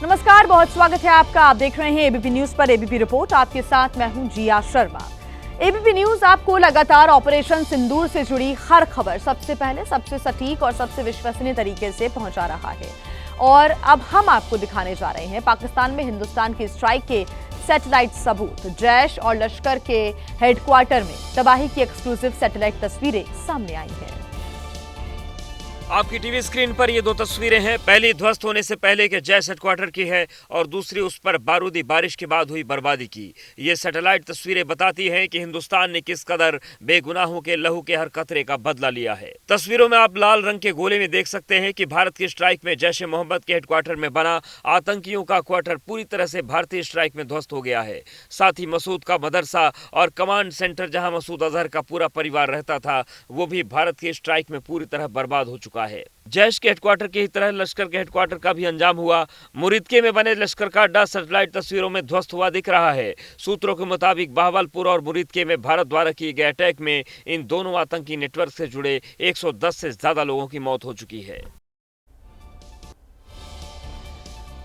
नमस्कार, बहुत स्वागत है आपका। आप देख रहे हैं एबीपी न्यूज पर एबीपी रिपोर्ट। आपके साथ मैं हूं जिया शर्मा। एबीपी न्यूज आपको लगातार ऑपरेशन सिंदूर से जुड़ी हर खबर सबसे पहले, सबसे सटीक और सबसे विश्वसनीय तरीके से पहुंचा रहा है। और अब हम आपको दिखाने जा रहे हैं पाकिस्तान में हिंदुस्तान की स्ट्राइक के सैटेलाइट सबूत। जैश और लश्कर के हेडक्वार्टर में तबाही की एक्सक्लूसिव सैटेलाइट तस्वीरें सामने आई हैं। आपकी टीवी स्क्रीन पर ये दो तस्वीरें हैं। पहली ध्वस्त होने से पहले के जैश हेडक्वार्टर की है और दूसरी उस पर बारूदी बारिश के बाद हुई बर्बादी की। ये सैटेलाइट तस्वीरें बताती हैं कि हिंदुस्तान ने किस कदर बेगुनाहों के लहू के हर कतरे का बदला लिया है। तस्वीरों में आप लाल रंग के गोले में देख सकते हैं कि भारत की स्ट्राइक में जैश ए मोहम्मद के हेडक्वार्टर में बना आतंकियों का क्वार्टर पूरी तरह से भारतीय स्ट्राइक में ध्वस्त हो गया है। साथ ही मसूद का मदरसा और कमांड सेंटर जहां मसूद अजहर का पूरा परिवार रहता था, वो भी भारत की स्ट्राइक में पूरी तरह बर्बाद हो चुका है। जैश के हेडक्वार्टर की तरह लश्कर के हेडक्वार्टर का भी अंजाम हुआ। मुरीदके में बने लश्कर का अड्डा सैटेलाइट तस्वीरों में ध्वस्त हुआ दिख रहा है। सूत्रों के मुताबिक बहावलपुर और मुरीदके में भारत द्वारा किए गए अटैक में इन दोनों आतंकी नेटवर्क से जुड़े 110 से ज्यादा लोगों की मौत हो चुकी है।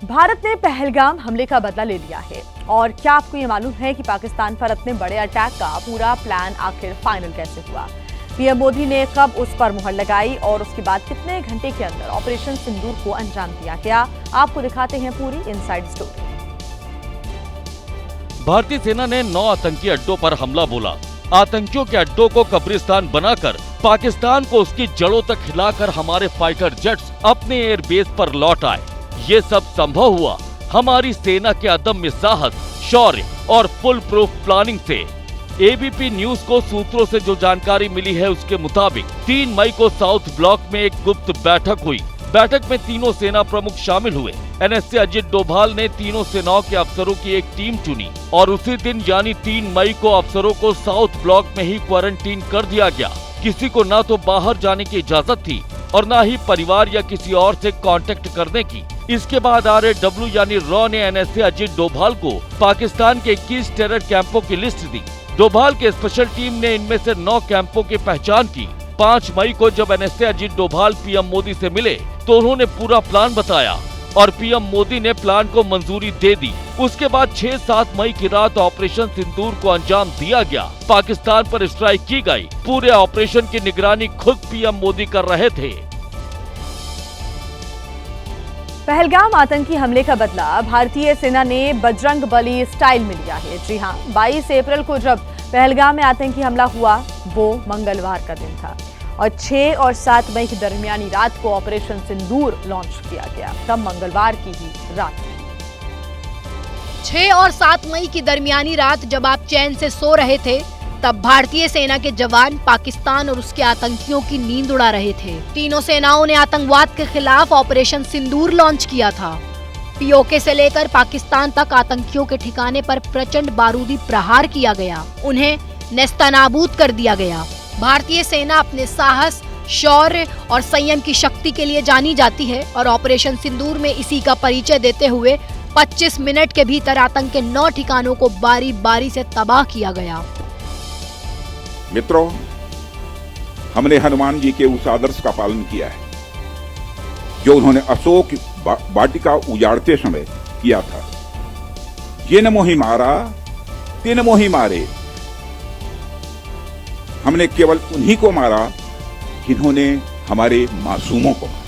भारत ने पहलगाम हमले का बदला ले लिया है। और क्या आपको ये मालूम है कि पाकिस्तान पर अपने बड़े अटैक का पूरा प्लान आखिर फाइनल कैसे हुआ? पीएम मोदी ने कब उस पर मुहर लगाई और उसके बाद कितने घंटे के अंदर ऑपरेशन सिंदूर को अंजाम दिया गया? आपको दिखाते हैं पूरी इनसाइड स्टोरी। भारतीय सेना ने 9 आतंकी अड्डों पर हमला बोला। आतंकियों के अड्डों को कब्रिस्तान बनाकर पाकिस्तान को उसकी जड़ों तक हिलाकर हमारे फाइटर जेट्स अपने एयरबेस पर लौट आए। ये सब संभव हुआ हमारी सेना के अदम्य साहस, शौर्य और फुल प्रूफ प्लानिंग से। एबीपी न्यूज को सूत्रों से जो जानकारी मिली है उसके मुताबिक 3 मई को साउथ ब्लॉक में एक गुप्त बैठक हुई। बैठक में तीनों सेना प्रमुख शामिल हुए। एनएसए अजित डोभाल ने तीनों सेनाओं के अफसरों की एक टीम चुनी और उसी दिन यानी 3 मई को अफसरों को साउथ ब्लॉक में ही क्वारंटीन कर दिया गया। किसी को न तो बाहर जाने की इजाजत थी और न ही परिवार या किसी और से कांटेक्ट करने की। इसके बाद RAW यानी रॉ ने एनएसए अजित डोभाल को पाकिस्तान के 21 टेरर कैंपों की लिस्ट दी। डोभाल के स्पेशल टीम ने इनमें से 9 कैंपों की पहचान की। 5 मई को जब एनएसए अजित डोभाल पीएम मोदी से मिले तो उन्होंने पूरा प्लान बताया और पीएम मोदी ने प्लान को मंजूरी दे दी। उसके बाद 6-7 मई की रात ऑपरेशन सिंदूर को अंजाम दिया गया। पाकिस्तान पर स्ट्राइक की गई। पूरे ऑपरेशन की निगरानी खुद पीएम मोदी कर रहे थे। पहलगाम आतंकी हमले का बदला भारतीय सेना ने बजरंग बली स्टाइल में लिया है। जी हां, 22 अप्रैल को जब पहलगाम में आतंकी हमला हुआ वो मंगलवार का दिन था और 6 और 7 मई की दरमियानी रात को ऑपरेशन सिंदूर लॉन्च किया गया। तब मंगलवार की ही रात 6 और 7 मई की दरमियानी रात जब आप चैन से सो रहे थे, तब भारतीय सेना के जवान पाकिस्तान और उसके आतंकियों की नींद उड़ा रहे थे। तीनों सेनाओं ने आतंकवाद के खिलाफ ऑपरेशन सिंदूर लॉन्च किया था। पीओके से लेकर पाकिस्तान तक आतंकियों के ठिकाने पर प्रचंड बारूदी प्रहार किया गया। उन्हें नेस्तनाबूद कर दिया गया। भारतीय सेना अपने साहस, शौर्य और संयम की शक्ति के लिए जानी जाती है और ऑपरेशन सिंदूर में इसी का परिचय देते हुए 25 मिनट के भीतर आतंक के 9 ठिकानों को बारी बारी से तबाह किया गया। मित्रों, हमने हनुमान जी के उस आदर्श का पालन किया है जो उन्होंने अशोक वाटिका उजाड़ते समय किया था। जिन मोहि मारा तिन मोहि मारे। हमने केवल उन्हीं को मारा जिन्होंने हमारे मासूमों को मारा।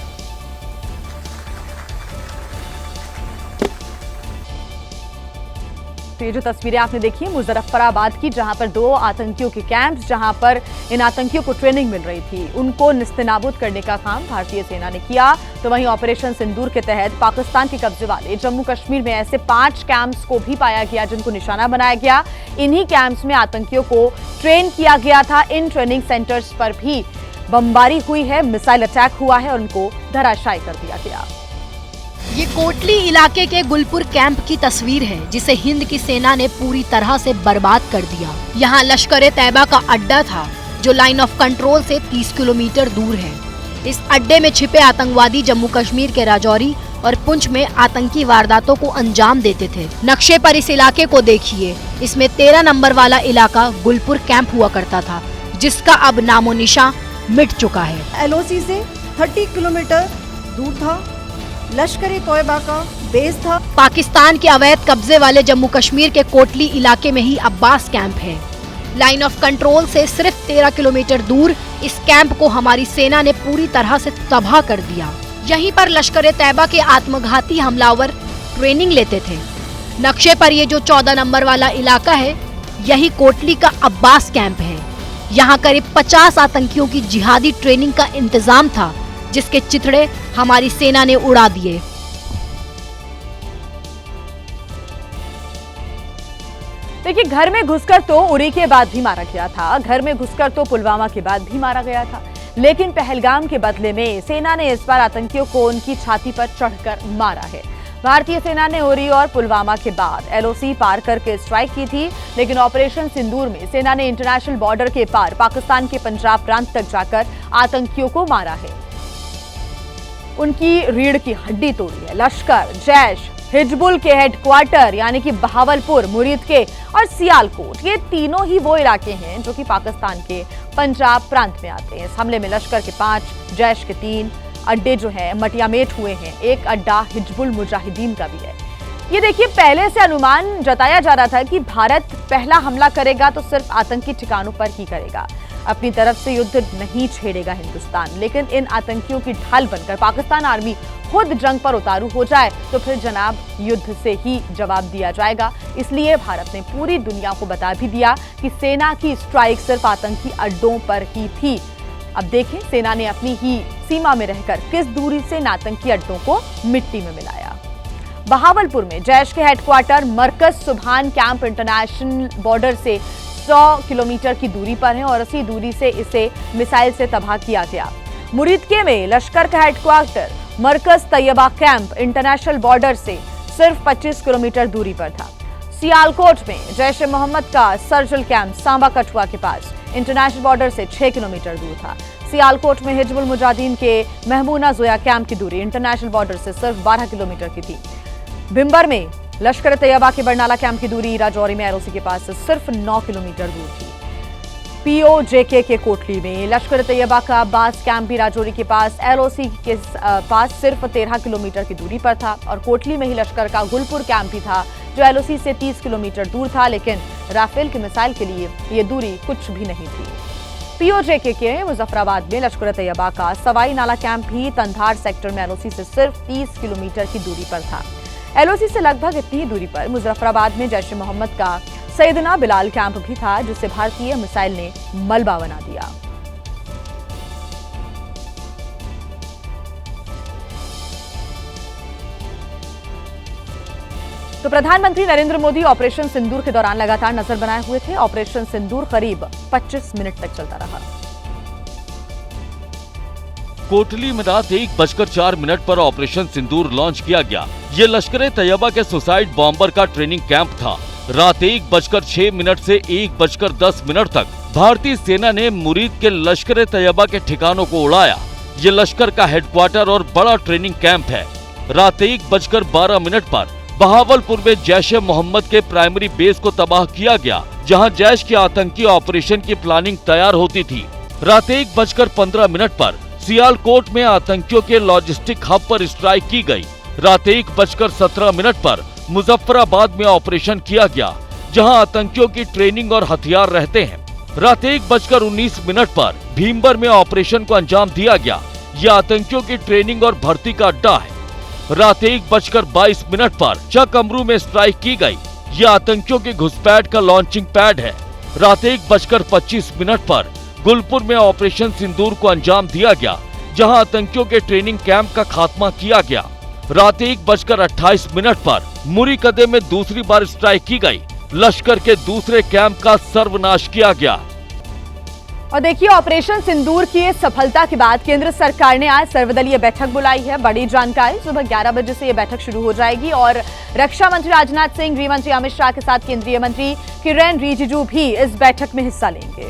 तो ये जो तस्वीरें आपने देखी है मुजफ्फराबाद की, जहां पर 2 आतंकियों के कैंप्स, जहां पर इन आतंकियों को ट्रेनिंग मिल रही थी, उनको निस्तेनाबूद करने का काम भारतीय सेना ने किया। तो वहीं ऑपरेशन सिंदूर के तहत पाकिस्तान के कब्जे वाले जम्मू कश्मीर में ऐसे 5 कैंप्स को भी पाया गया जिनको निशाना बनाया गया। इन्हीं कैंप्स में आतंकियों को ट्रेन किया गया था। इन ट्रेनिंग सेंटर्स पर भी बमबारी हुई है, मिसाइल अटैक हुआ है और उनको धराशायी कर दिया गया। ये कोटली इलाके के गुलपुर कैंप की तस्वीर है जिसे हिंद की सेना ने पूरी तरह से बर्बाद कर दिया। यहाँ लश्कर-ए-तैयबा का अड्डा था जो लाइन ऑफ कंट्रोल से 30 किलोमीटर दूर है। इस अड्डे में छिपे आतंकवादी जम्मू कश्मीर के राजौरी और पुंछ में आतंकी वारदातों को अंजाम देते थे। नक्शे पर इस इलाके को देखिए। इसमें 13 नंबर वाला इलाका गुलपुर कैंप हुआ करता था, जिसका अब नामो निशान मिट चुका है। LOC से 30 किलोमीटर दूर था लश्कर-ए-तोयबा का बेस था। पाकिस्तान के अवैध कब्जे वाले जम्मू कश्मीर के कोटली इलाके में ही अब्बास कैंप है। लाइन ऑफ कंट्रोल से सिर्फ 13 किलोमीटर दूर इस कैंप को हमारी सेना ने पूरी तरह से तबाह कर दिया। यहीं पर लश्कर-ए-तैयबा के आत्मघाती हमलावर ट्रेनिंग लेते थे। नक्शे पर ये जो 14 नंबर वाला इलाका है, यही कोटली का अब्बास कैंप है। यहाँ करीब 50 आतंकियों की जिहादी ट्रेनिंग का इंतजाम था, जिसके चिथड़े हमारी सेना ने उड़ा दिए। देखिए, घर में घुसकर तो उरी के बाद भी मारा गया था, घर में घुसकर तो पुलवामा के बाद भी मारा गया था, लेकिन पहलगाम के बदले में सेना ने इस बार आतंकियों को उनकी छाती पर चढ़कर मारा है। भारतीय सेना ने उरी और पुलवामा के बाद एलओसी पार करके स्ट्राइक की थी, लेकिन ऑपरेशन सिंदूर में सेना ने इंटरनेशनल बॉर्डर के पार पाकिस्तान के पंजाब प्रांत तक जाकर आतंकियों को मारा है। उनकी रीढ़ की हड्डी तोड़ी है। लश्कर, जैश, हिजबुल के हेडक्वार्टर यानी कि बहावलपुर, मुरीद के और सियालकोट, ये तीनों ही वो इलाके हैं जो कि पाकिस्तान के पंजाब प्रांत में आते हैं। इस हमले में लश्कर के 5, जैश के 3 अड्डे जो है मटियामेट हुए हैं। एक अड्डा हिजबुल मुजाहिदीन का भी है। ये देखिए, पहले से अनुमान जताया जा रहा था कि भारत पहला हमला करेगा तो सिर्फ आतंकी ठिकानों पर ही करेगा, अपनी तरफ से युद्ध नहीं छेड़ेगा हिंदुस्तान। लेकिन इन आतंकियों की ढाल बनकर पाकिस्तान आर्मी खुद जंग पर उतारू हो जाए तो फिर जनाब युद्ध से ही जवाब दिया जाएगा। इसलिए भारत ने पूरी दुनिया को बता भी दिया कि सेना की स्ट्राइक सिर्फ आतंकी अड्डों पर ही थी। अब देखें, सेना ने अपनी ही सीमा में रहकर किस दूरी से आतंकी अड्डों को मिट्टी में मिलाया। बहावलपुर में जैश के हेडक्वार्टर मरकज सुभान कैंप इंटरनेशनल बॉर्डर से 100 किलोमीटर की दूरी पर है और इसी दूरी से इसे मिसाइल से तबाह किया गया। मुरीदके में लश्कर का हेडक्वार्टर मरकज तैयबा कैंप इंटरनेशनल बॉर्डर से सिर्फ 25 किलोमीटर दूरी पर था। सियालकोट में जैश ए मोहम्मद का सर्जिल कैंप सांबा कठुआ के पास इंटरनेशनल बॉर्डर से 6 किलोमीटर दूर था। सियालकोट में हिजबुल मुजाहिदीन के महमूना जोया कैंप की दूरी इंटरनेशनल बॉर्डर से सिर्फ 12 किलोमीटर की थी। भिम्बर में लश्कर तैयबा के बरनाला कैंप की दूरी राजौरी में एलओसी के पास से सिर्फ 9 किलोमीटर दूर थी। पीओजेके के कोटली में लश्कर तैयबा का अब्बास कैंप भी राजौरी के पास एलओसी के पास सिर्फ 13 किलोमीटर की दूरी पर था और कोटली में ही लश्कर का गुलपुर कैंप भी था जो एलओसी से 30 किलोमीटर दूर था, लेकिन राफेल के मिसाइल के लिए ये दूरी कुछ भी नहीं थी। पीओजेके के मुजफ्फराबाद में लश्कर तैयबा का सवाई नाला कैंप भी तंधार सेक्टर में एलओसी से सिर्फ 30 किलोमीटर की दूरी पर था। एलओसी से लगभग इतनी ही दूरी पर मुजफ्फराबाद में जैश ए मोहम्मद का सैयदना बिलाल कैंप भी था, जिसे भारतीय मिसाइल ने मलबा बना दिया। तो प्रधानमंत्री नरेंद्र मोदी ऑपरेशन सिंदूर के दौरान लगातार नजर बनाए हुए थे। ऑपरेशन सिंदूर करीब 25 मिनट तक चलता रहा। कोटली में रात 1:04 पर ऑपरेशन सिंदूर लॉन्च किया गया। ये लश्कर तैयबा के सुसाइड बॉम्बर का ट्रेनिंग कैंप था। रात 1:06 से 1:10 तक भारतीय सेना ने मुरीद के लश्कर तैयबा के ठिकानों को उड़ाया। ये लश्कर का हेडक्वार्टर और बड़ा ट्रेनिंग कैंप है। रात 1:12 पर बहावलपुर में जैश ए मोहम्मद के प्राइमरी बेस को तबाह किया गया, जहां जैश के आतंकी ऑपरेशन की प्लानिंग तैयार होती थी। रात 1:15 पर सियालकोट में आतंकियों के लॉजिस्टिक हब पर स्ट्राइक की गई। रात 1:17 पर मुजफ्फराबाद में ऑपरेशन किया गया, जहां आतंकियों की ट्रेनिंग और हथियार रहते हैं। रात 1:19 पर भीमबर में ऑपरेशन को अंजाम दिया गया। यह आतंकियों की ट्रेनिंग और भर्ती का अड्डा है। रात 1:22 पर चकअमरू में स्ट्राइक की गई। यह आतंकियों के घुसपैठ का लॉन्चिंग पैड है। रात 1:25 पर गुलपुर में ऑपरेशन सिंदूर को अंजाम दिया गया, जहां आतंकियों के ट्रेनिंग कैंप का खात्मा किया गया। रात 1:28 पर मुरीकदे में दूसरी बार स्ट्राइक की गई। लश्कर के दूसरे कैंप का सर्वनाश किया गया। और देखिए, ऑपरेशन सिंदूर की इस सफलता के बाद केंद्र सरकार ने आज सर्वदलीय बैठक बुलाई है। बड़ी जानकारी, सुबह 11 बजे से यह बैठक शुरू हो जाएगी और रक्षा मंत्री राजनाथ सिंह, गृह मंत्री अमित शाह के साथ केंद्रीय मंत्री किरेन रिजिजू भी इस बैठक में हिस्सा लेंगे।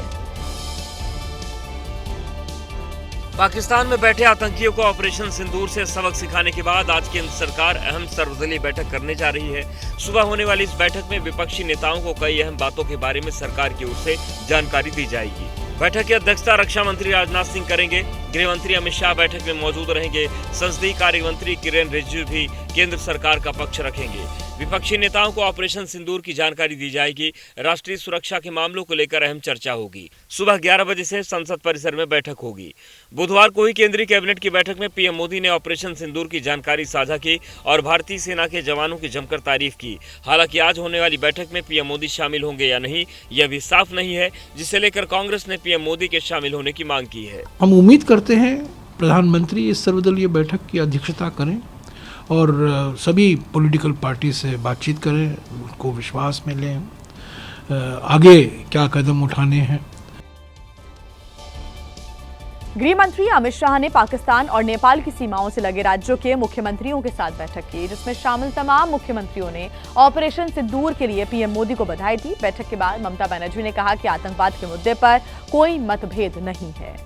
पाकिस्तान में बैठे आतंकियों को ऑपरेशन सिंदूर से सबक सिखाने के बाद आज केंद्र सरकार अहम सर्वदलीय बैठक करने जा रही है। सुबह होने वाली इस बैठक में विपक्षी नेताओं को कई अहम बातों के बारे में सरकार की ओर से जानकारी दी जाएगी। बैठक की अध्यक्षता रक्षा मंत्री राजनाथ सिंह करेंगे। गृह मंत्री अमित शाह बैठक में मौजूद रहेंगे। संसदीय कार्य मंत्री किरेन रिजिजू भी केंद्र सरकार का पक्ष रखेंगे। विपक्षी नेताओं को ऑपरेशन सिंदूर की जानकारी दी जाएगी। राष्ट्रीय सुरक्षा के मामलों को लेकर अहम चर्चा होगी। सुबह 11 बजे से संसद परिसर में बैठक होगी। बुधवार को ही केंद्रीय कैबिनेट की बैठक में पीएम मोदी ने ऑपरेशन सिंदूर की जानकारी साझा की और भारतीय सेना के जवानों की जमकर तारीफ की। हालांकि आज होने वाली बैठक में पीएम मोदी शामिल होंगे या नहीं, यह भी साफ नहीं है, जिसे लेकर कांग्रेस ने पीएम मोदी के शामिल होने की मांग की है। हम उम्मीद करते हैं प्रधानमंत्री इस सर्वदलीय बैठक की अध्यक्षता करें और सभी पॉलिटिकल पार्टी से बातचीत करें, उनको विश्वास में लें, आगे क्या कदम उठाने हैं। गृह मंत्री अमित शाह ने पाकिस्तान और नेपाल की सीमाओं से लगे राज्यों के मुख्यमंत्रियों के साथ बैठक की, जिसमें शामिल तमाम मुख्यमंत्रियों ने ऑपरेशन सिंदूर के लिए पीएम मोदी को बधाई दी। बैठक के बाद ममता बनर्जी ने कहा कि आतंकवाद के मुद्दे पर कोई मतभेद नहीं है।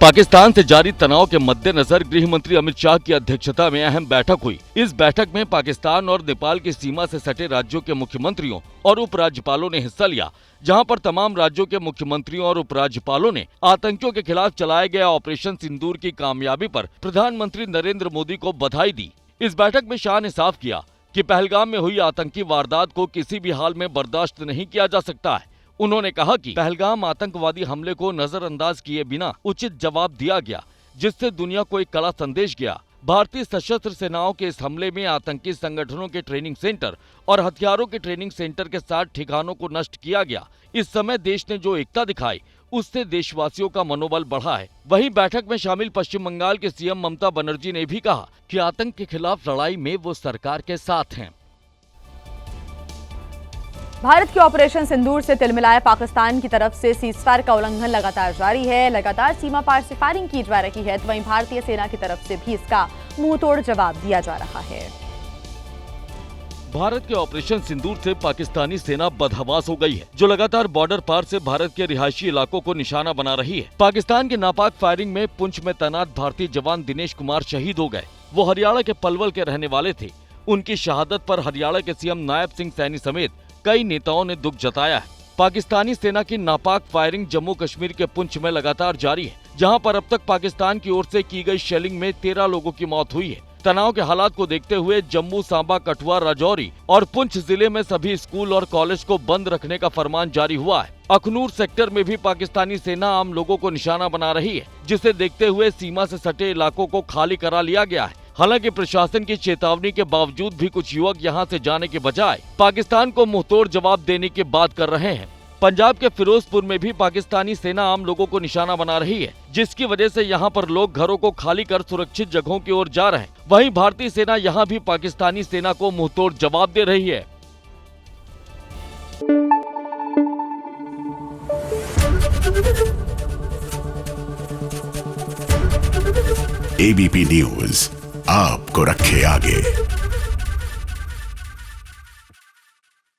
पाकिस्तान से जारी तनाव के मद्देनजर गृह मंत्री अमित शाह की अध्यक्षता में अहम बैठक हुई। इस बैठक में पाकिस्तान और नेपाल की सीमा से सटे राज्यों के मुख्यमंत्रियों और उपराज्यपालों ने हिस्सा लिया, जहां पर तमाम राज्यों के मुख्यमंत्रियों और उपराज्यपालों ने आतंकियों के खिलाफ चलाए गए ऑपरेशन सिंदूर की कामयाबी पर प्रधानमंत्री नरेंद्र मोदी को बधाई दी। इस बैठक में शाह ने साफ किया कि पहलगाम में हुई आतंकी वारदात को किसी भी हाल में बर्दाश्त नहीं किया जा सकता है। उन्होंने कहा कि पहलगाम आतंकवादी हमले को नजरअंदाज किए बिना उचित जवाब दिया गया, जिससे दुनिया को एक कड़ा संदेश गया। भारतीय सशस्त्र सेनाओं के इस हमले में आतंकी संगठनों के ट्रेनिंग सेंटर और हथियारों के ट्रेनिंग सेंटर के साथ ठिकानों को नष्ट किया गया। इस समय देश ने जो एकता दिखाई, उससे देशवासियों का मनोबल बढ़ा है। वहीं बैठक में शामिल पश्चिम बंगाल के सीएम ममता बनर्जी ने भी कहा कि आतंक के खिलाफ लड़ाई में वो सरकार के साथ हैं। भारत के ऑपरेशन सिंदूर से तिलमिलाए पाकिस्तान की तरफ से सीजफायर का उल्लंघन लगातार जारी है। लगातार सीमा पार से फायरिंग की जा रही है, तो वहीं भारतीय सेना की तरफ से भी इसका मुंहतोड़ जवाब दिया जा रहा है। भारत के ऑपरेशन सिंदूर से पाकिस्तानी सेना बदहवास हो गई है, जो लगातार बॉर्डर पार से भारत के रिहायशी इलाकों को निशाना बना रही है। पाकिस्तान के नापाक फायरिंग में पुंछ में तैनात भारतीय जवान दिनेश कुमार शहीद हो गए। वो हरियाणा के पलवल के रहने वाले थे। उनकी शहादत पर हरियाणा के सीएम नायब सिंह सैनी समेत कई नेताओं ने दुख जताया है। पाकिस्तानी सेना की नापाक फायरिंग जम्मू कश्मीर के पुंछ में लगातार जारी है, जहां पर अब तक पाकिस्तान की ओर से की गई शेलिंग में 13 लोगों की मौत हुई है। तनाव के हालात को देखते हुए जम्मू, सांबा, कठुआ, राजौरी और पुंछ जिले में सभी स्कूल और कॉलेज को बंद रखने का फरमान जारी हुआ है। अखनूर सेक्टर में भी पाकिस्तानी सेना आम लोगों को निशाना बना रही है, जिसे देखते हुए सीमा से सटे इलाकों को खाली करा लिया गया है। हालांकि प्रशासन की चेतावनी के बावजूद भी कुछ युवक यहां से जाने के बजाय पाकिस्तान को मुंहतोड़ जवाब देने की बात कर रहे हैं। पंजाब के फिरोजपुर में भी पाकिस्तानी सेना आम लोगों को निशाना बना रही है, जिसकी वजह से यहां पर लोग घरों को खाली कर सुरक्षित जगहों की ओर जा रहे हैं। वहीं भारतीय सेना यहां भी पाकिस्तानी सेना को मुंहतोड़ जवाब दे रही है। एबीपी न्यूज आपको रखे आगे।